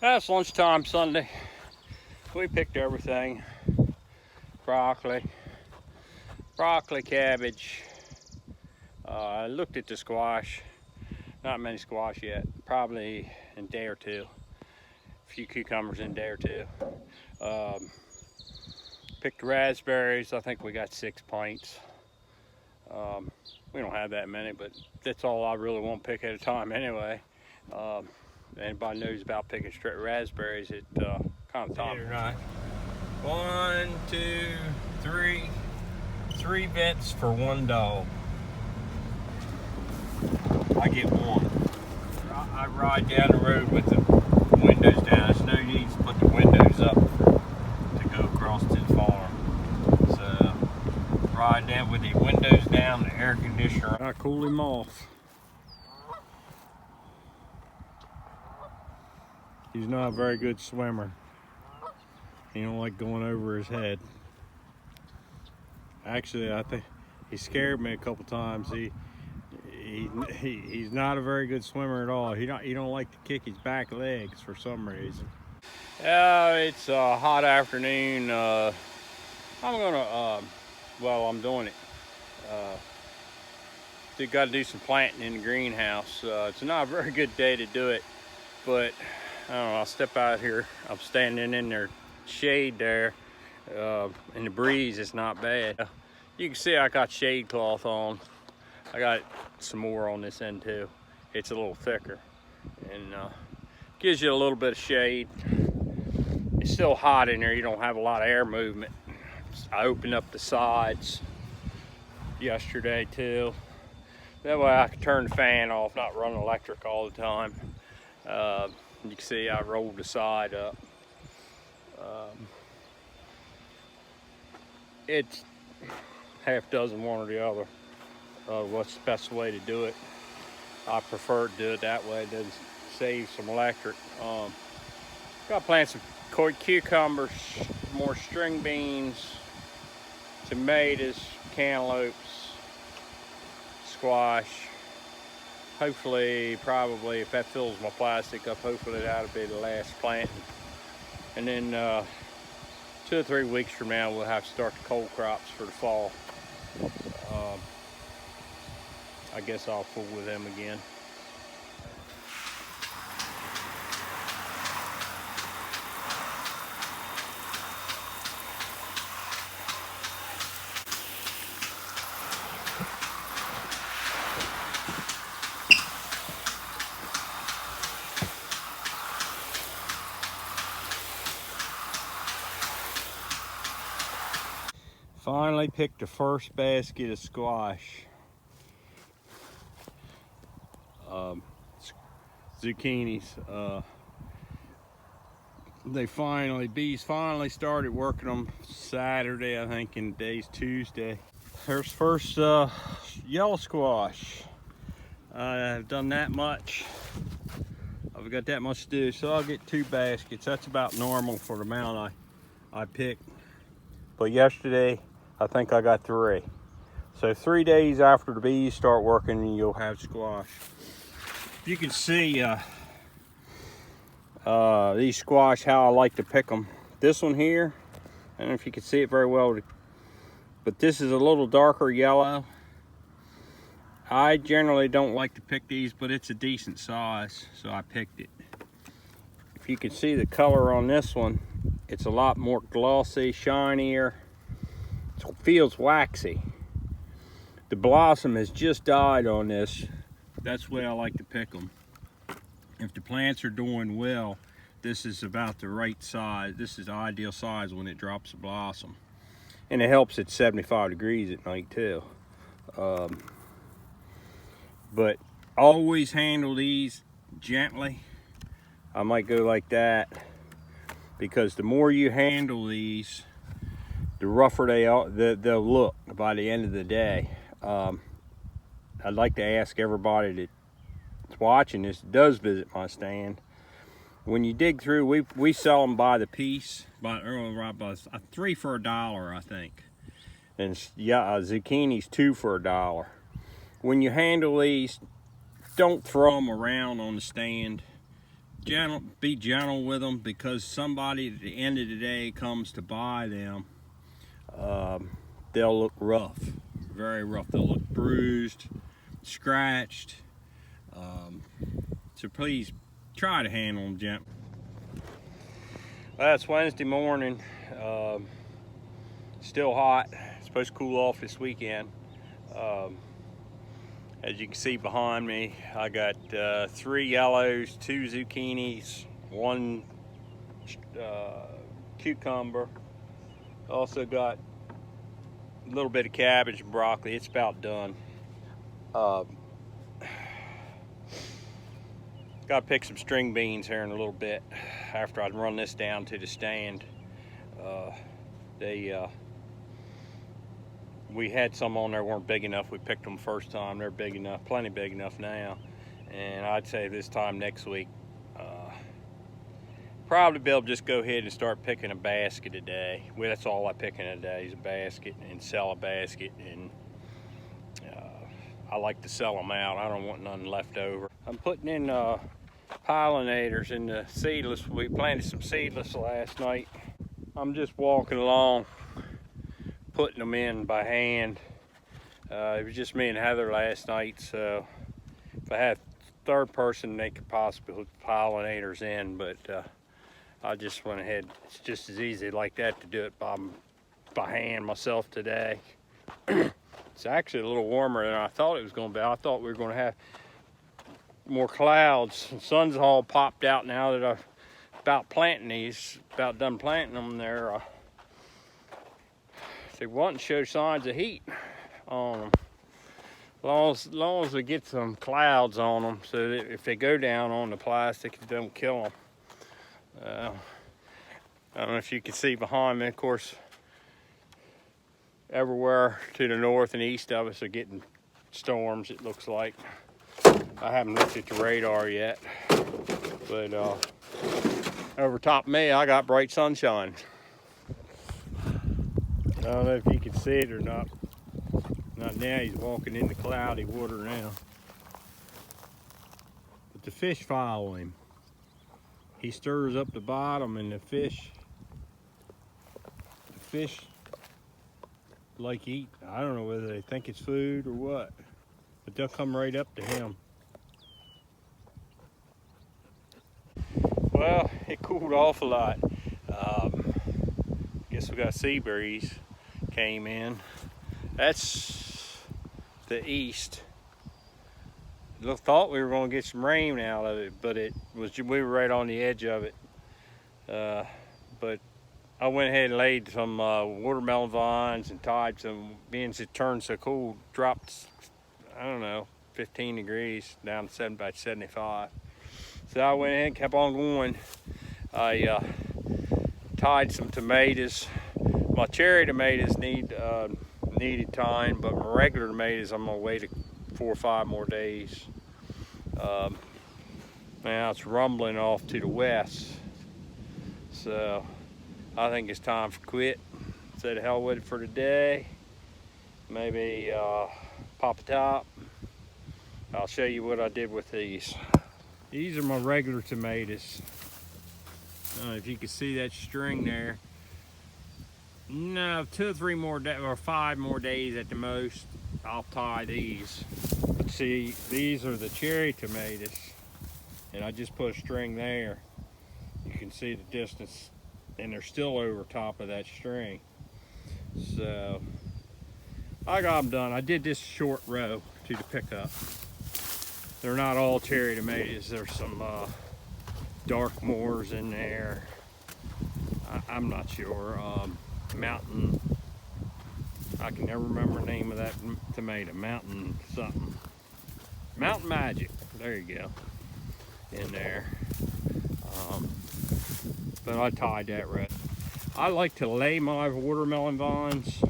That's lunchtime Sunday. We picked everything. Broccoli, cabbage. I looked at the squash. Not many squash yet. Probably in a day or two. A few cucumbers in a day or two. Picked raspberries. I think we got 6 pints. We don't have that many, but that's all I really want to pick at a time anyway. Anybody knows about picking straight raspberries, it kind of top. Right. 1, 2, 3. 3 vents for 1 dog. I get 1. I ride down the road with the windows down. There's no need to put the windows up to go across to the farm. So ride down with the windows down, the air conditioner. I cool him off. He's not a very good swimmer. He don't like going over his head. Actually, I think he scared me a couple times. He's not a very good swimmer at all. He don't like to kick his back legs for some reason. It's a hot afternoon. I'm doing it. Got to do some planting in the greenhouse. It's not a very good day to do it, but I don't know, I'll step out here. I'm standing in their shade there. In the breeze, it's not bad. You can see I got shade cloth on. I got some more on this end too. It's a little thicker and gives you a little bit of shade. It's still hot in there. You don't have a lot of air movement. I opened up the sides yesterday too. That way I can turn the fan off, not run electric all the time. You can see I rolled the side up. It's half dozen one or the other. What's the best way to do it? I prefer to do it that way. It does save some electric. Got to plant some cucumbers, more string beans, tomatoes, cantaloupes, squash. Hopefully, probably, if that fills my plastic up, hopefully that'll be the last planting. And then 2 or 3 weeks from now, we'll have to start the cold crops for the fall. I guess I'll fool with them again. Finally picked the first basket of squash. Zucchinis. Bees finally started working them Saturday, I think, and today's Tuesday. There's first yellow squash. I've done that much. I've got that much to do, so I'll get 2 baskets. That's about normal for the amount I picked. But yesterday, I think I got 3. So 3 days after the bees start working, you'll have squash. You can see these squash, how I like to pick them. This one here, I don't know if you can see it very well, but this is a little darker yellow. I generally don't like to pick these, but it's a decent size, so I picked it. If you can see the color on this one, it's a lot more glossy, shinier. It feels waxy. The blossom has just died on this. That's the way I like to pick them. If the plants are doing well, this is about the right size. This is the ideal size when it drops a blossom. And it helps at 75 degrees at night too. But always handle these gently. I might go like that, because the more you handle these, the rougher they'll look by the end of the day. I'd like to ask everybody that's watching this, does visit my stand. When you dig through, we sell them by the piece, by 3 for $1, I think. And yeah, zucchinis 2 for $1. When you handle these, don't throw them around on the stand. be gentle with them, because somebody at the end of the day comes to buy them. They'll look rough, very rough. They'll look bruised, scratched. So please try to handle them gently. Well, it's Wednesday morning. Still hot. It's supposed to cool off this weekend. As you can see behind me, I got 3 yellows, 2 zucchinis, 1 cucumber. Also got a little bit of cabbage and broccoli. It's about done. Got to pick some string beans here in a little bit after I run this down to the stand. We had some on there weren't big enough. We picked them first time. They're big enough, plenty big enough now. And I'd say this time next week, probably be able to just go ahead and start picking a basket a day. Well, that's all I pick in a day is a basket, and sell a basket. And I like to sell them out. I don't want none left over. I'm putting in pollinators in the seedless. We planted some seedless last night. I'm just walking along, putting them in by hand. It was just me and Heather last night, so if I had a third person, they could possibly put pollinators in, but I just went ahead. It's just as easy like that to do it by hand myself today. It's actually a little warmer than I thought it was going to be. I thought we were going to have more clouds. The sun's all popped out now that I've about done planting them there. They want to show signs of heat on them. As long as we get some clouds on them, so that if they go down on the plastic, it don't kill them. I don't know if you can see behind me, of course, everywhere to the north and east of us are getting storms, it looks like. I haven't looked at the radar yet, but over top of me, I got bright sunshine. I don't know if you can see it or not. Not now, he's walking in the cloudy water now. But the fish follow him. He stirs up the bottom, and the fish like eat. I don't know whether they think it's food or what, but they'll come right up to him. Well, it cooled off a lot. Guess we got a sea breeze came in. That's the east. Thought we were going to get some rain out of it, but we were right on the edge of it. But I went ahead and laid some watermelon vines and tied some, being it turned so cold, dropped, I don't know, 15 degrees down to 75. So I went ahead and kept on going. I tied some tomatoes. My cherry tomatoes needed time, but my regular tomatoes I'm gonna wait 4 or 5 more days. Now it's rumbling off to the west, so I think it's time for quit. Say the hell with it for today. Maybe pop a top. I'll show you what I did with these. These are my regular tomatoes. I don't know if you can see that string there. No, 2 or 3 more days, or 5 more days at the most, I'll tie these. But see, these are the cherry tomatoes, and I just put a string there. You can see the distance, and they're still over top of that string. So I got them done. I did this short row to the pickup. They're not all cherry tomatoes. There's some dark moors in there. I'm not sure. Mountain, I can never remember the name of that tomato. Mountain something. Mountain Magic. There you go. In there. But I tied that right. I like to lay my watermelon vines.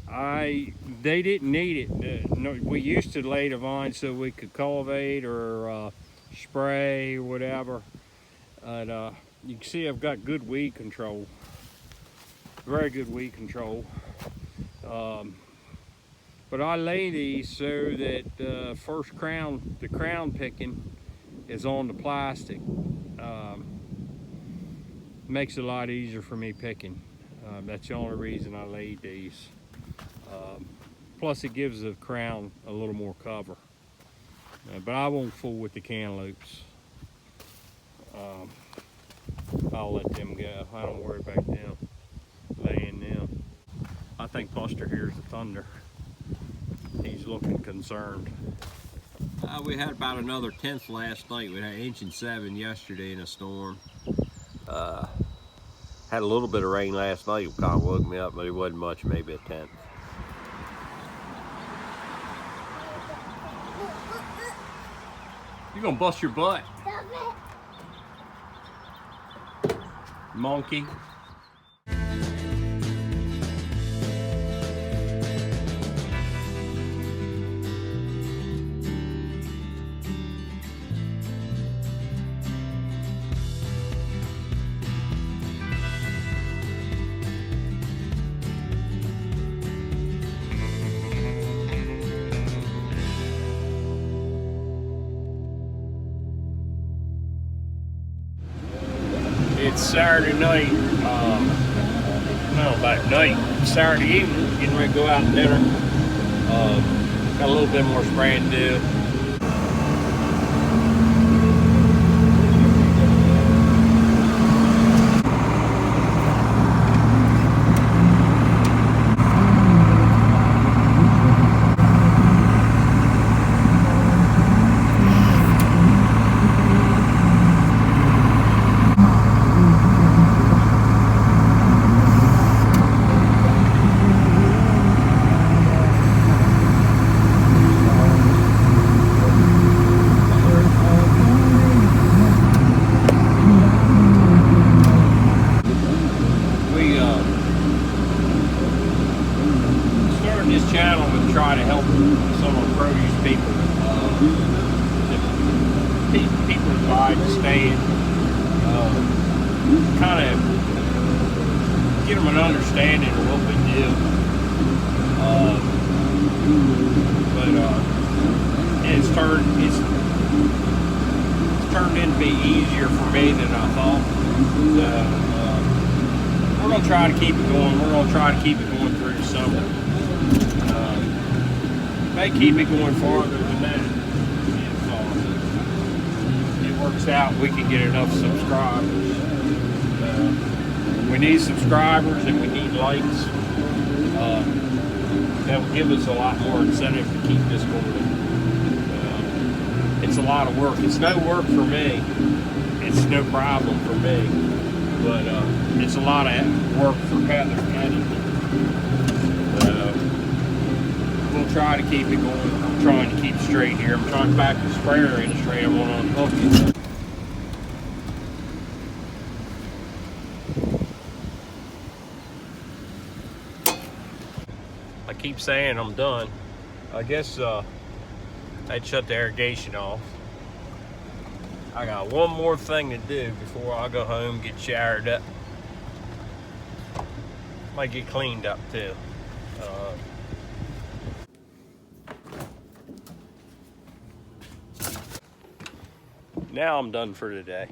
They didn't need it. No, we used to lay the vines so we could cultivate or spray or whatever. And you can see I've got good weed control. Very good weed control. But I lay these so that the crown picking is on the plastic. Makes it a lot easier for me picking. That's the only reason I laid these. Plus it gives the crown a little more cover. But I won't fool with the cantaloupes. I'll let them go. I don't worry about them, laying them. I think Buster hears the thunder. He's looking concerned. We had about another 10th last night. We had 1.7 inches yesterday in a storm. Had a little bit of rain last night. It kind of woke me up, but it wasn't much, maybe a 1/10. You're gonna bust your butt. Stop it. Monkey. It's Saturday night, no, about night, Saturday evening, getting ready to go out to dinner. Got a little bit more spraying to do. This channel to try to help some of the produce people, people that buy and stand, kind of get them an understanding of what we do. It's turned into be easier for me than I thought. We're gonna try to keep it going. We're gonna try to keep it going through the summer. May keep it going farther than that if it works out. We can get enough subscribers. We need subscribers and we need likes. That will give us a lot more incentive to keep this going. It's a lot of work. It's no work for me. It's no problem for me. But it's a lot of work for Heather and Eddie. We'll try to keep it going. I'm trying to keep straight here. I'm trying to back the sprayer in straight. I want to unhook it. I keep saying I'm done. I guess I'd shut the irrigation off. I got one more thing to do before I go home, get showered up. Might get cleaned up too. Now I'm done for today.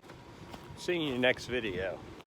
See you in the next video.